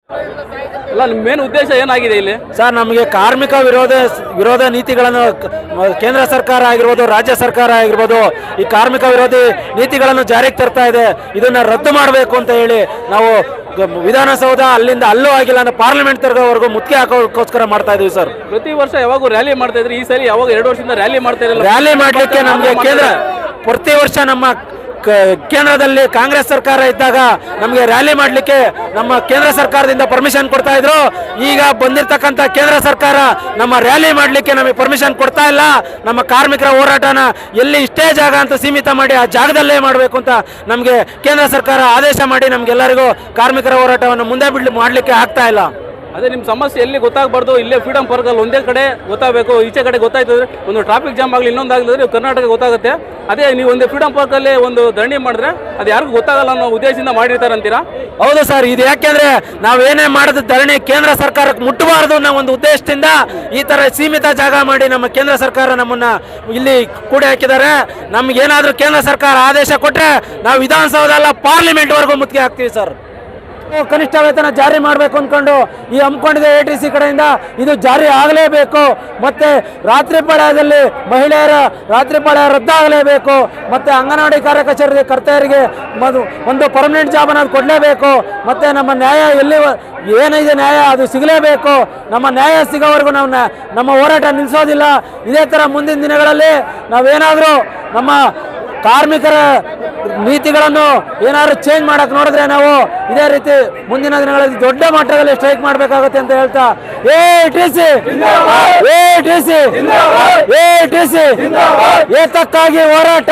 ಅಲ್ಲ, ನಿಮ್ಮ ಮೇನ್ ಉದ್ದೇಶ ಏನಾಗಿದೆ ಇಲ್ಲಿ? ಸರ್, ನಮಗೆ ಕಾರ್ಮಿಕ ವಿರೋಧ ನೀತಿಗಳನ್ನು ಕೇಂದ್ರ ಸರ್ಕಾರ ಆಗಿರ್ಬೋದು, ರಾಜ್ಯ ಸರ್ಕಾರ ಆಗಿರ್ಬೋದು, ಈ ಕಾರ್ಮಿಕ ವಿರೋಧಿ ನೀತಿಗಳನ್ನು ಜಾರಿಗೆ ತರ್ತಾ ಇದೆ. ಇದನ್ನ ರದ್ದು ಮಾಡಬೇಕು ಅಂತ ಹೇಳಿ ನಾವು ವಿಧಾನಸೌಧ ಅಲ್ಲಿಂದ ಅಲ್ಲೂ ಆಗಿಲ್ಲ ಅಂದ್ರೆ ಪಾರ್ಲಿಮೆಂಟ್ ತರಗವರೆಗೂ ಮುತ್ತಿಗೆ ಹಾಕೋಕ್ಕೋಸ್ಕರ ಮಾಡ್ತಾ ಇದೀವಿ ಸರ್. ಪ್ರತಿ ವರ್ಷ ಯಾವಾಗ ರ್ಯಾಲಿ ಮಾಡ್ತಾ ಇದ್ರಿ, ಈ ಸಲ ಯಾವಾಗ 2 ವರ್ಷದಿಂದ ರ್ಯಾಲಿ ಮಾಡ್ತಾ ಇರಲಿಲ್ಲ. ರ್ಯಾಲಿ ಮಾಡಲಿಕ್ಕೆ ನಮಗೆ ಕೇಂದ್ರ ಪ್ರತಿ ವರ್ಷ ನಮ್ಮ ಕೇಂದ್ರದಲ್ಲಿ ಕಾಂಗ್ರೆಸ್ ಸರ್ಕಾರ ಇದ್ದಾಗ ನಮಗೆ ರ್ಯಾಲಿ ಮಾಡಲಿಕ್ಕೆ ನಮ್ಮ ಕೇಂದ್ರ ಸರ್ಕಾರದಿಂದ ಪರ್ಮಿಷನ್ ಕೊಡ್ತಾ ಇದ್ರು. ಈಗ ಬಂದಿರತಕ್ಕಂಥ ಕೇಂದ್ರ ಸರ್ಕಾರ ನಮ್ಮ ರ್ಯಾಲಿ ಮಾಡಲಿಕ್ಕೆ ನಮಗೆ ಪರ್ಮಿಷನ್ ಕೊಡ್ತಾ ಇಲ್ಲ. ನಮ್ಮ ಕಾರ್ಮಿಕರ ಹೋರಾಟನ ಎಲ್ಲಿ ಇಷ್ಟೇ ಜಾಗ ಅಂತ ಸೀಮಿತ ಮಾಡಿ ಆ ಜಾಗದಲ್ಲೇ ಮಾಡಬೇಕು ಅಂತ ನಮಗೆ ಕೇಂದ್ರ ಸರ್ಕಾರ ಆದೇಶ ಮಾಡಿ ನಮಗೆಲ್ಲರಿಗೂ ಕಾರ್ಮಿಕರ ಹೋರಾಟವನ್ನು ಮುಂದೆ ಮಾಡಲಿಕ್ಕೆ ಆಗ್ತಾ ಇಲ್ಲ. ಅದೇ ನಿಮ್ಮ ಸಮಸ್ಯೆ ಎಲ್ಲಿ ಗೊತ್ತಾಗಬಾರ್ದು, ಇಲ್ಲೇ ಫ್ರೀಡಮ್ ಪಾರ್ಕಲ್ಲಿ ಒಂದೇ ಕಡೆ ಗೊತ್ತಾಗಬೇಕು. ಈಚೆ ಕಡೆ ಗೊತ್ತಾಯ್ತಂದ್ರೆ ಒಂದು ಟ್ರಾಫಿಕ್ ಜಾಮ್ ಆಗಲಿ, ಇನ್ನೊಂದಾಗಲಿದ್ರೆ ಕರ್ನಾಟಕ ಗೊತ್ತಾಗುತ್ತೆ. ಅದೇ ನೀವು ಒಂದು ಫ್ರೀಡಮ್ ಪಾರ್ಕಲ್ಲಿ ಒಂದು ಧರಣಿ ಮಾಡಿದ್ರೆ ಅದು ಯಾರಿಗೂ ಗೊತ್ತಾಗಲ್ಲ ಅನ್ನೋ ಉದ್ದೇಶದಿಂದ ಮಾಡಿರ್ತಾರೆ ಅಂತೀರಾ? ಹೌದು ಸರ್, ಇದು ಯಾಕೆಂದ್ರೆ ನಾವೇನೇ ಮಾಡಿದ ಧರಣಿ ಕೇಂದ್ರ ಸರ್ಕಾರಕ್ಕೆ ಮುಟ್ಟಬಾರದು ಅನ್ನೋ ಒಂದು ಉದ್ದೇಶದಿಂದ ಈ ತರ ಸೀಮಿತ ಜಾಗ ಮಾಡಿ ನಮ್ಮ ಕೇಂದ್ರ ಸರ್ಕಾರ ನಮ್ಮನ್ನ ಇಲ್ಲಿ ಕೂಡಿ ಹಾಕಿದ್ದಾರೆ. ನಮ್ಗೇನಾದ್ರೂ ಕೇಂದ್ರ ಸರ್ಕಾರ ಆದೇಶ ಕೊಟ್ರೆ ನಾವು ವಿಧಾನಸೌಧ ಅಲ್ಲ ಪಾರ್ಲಿಮೆಂಟ್ ವರೆಗೂ ಮುತ್ತಿಗೆ ಹಾಕ್ತೀವಿ ಸರ್. ಕನಿಷ್ಠ ವೇತನ ಜಾರಿ ಮಾಡಬೇಕು ಅಂದ್ಕೊಂಡು ಈ ಹಮ್ಮಿಕೊಂಡಿದೆ ATC ಕಡೆಯಿಂದ. ಇದು ಜಾರಿ ಆಗಲೇಬೇಕು. ಮತ್ತೆ ರಾತ್ರಿ ಪಾಳ್ಯದಲ್ಲಿ ಮಹಿಳೆಯರ ರಾತ್ರಿ ಪಾಳ್ಯ ರದ್ದಾಗಲೇಬೇಕು. ಮತ್ತೆ ಅಂಗನವಾಡಿ ಕಾರ್ಯಕರ್ತರಿಗೆ ಒಂದು ಪರ್ಮನೆಂಟ್ ಜಾಬ್ ಅನ್ನೋದು ಕೊಡಲೇಬೇಕು. ಮತ್ತೆ ನಮ್ಮ ನ್ಯಾಯ ಏನಿದೆ ನ್ಯಾಯ ಅದು ಸಿಗಲೇಬೇಕು. ನಮ್ಮ ನ್ಯಾಯ ಸಿಗೋವರೆಗೂ ನಾವು ನಮ್ಮ ಹೋರಾಟ ನಿಲ್ಲಿಸೋದಿಲ್ಲ. ಇದೇ ಥರ ಮುಂದಿನ ದಿನಗಳಲ್ಲಿ ನಾವೇನಾದರೂ ನಮ್ಮ ಕಾರ್ಮಿಕರ ನೀತಿಗಳನ್ನು ಏನಾದ್ರು ಚೇಂಜ್ ಮಾಡಕ್ಕೆ ನೋಡಿದ್ರೆ ನಾವು ಇದೇ ರೀತಿ ಮುಂದಿನ ದಿನಗಳಲ್ಲಿ ದೊಡ್ಡ ಮಟ್ಟದಲ್ಲಿ ಸ್ಟ್ರೈಕ್ ಮಾಡಬೇಕಾಗುತ್ತೆ ಅಂತ ಹೇಳ್ತಾ ATC ಏತಕ್ಕಾಗಿ ಹೋರಾಟ.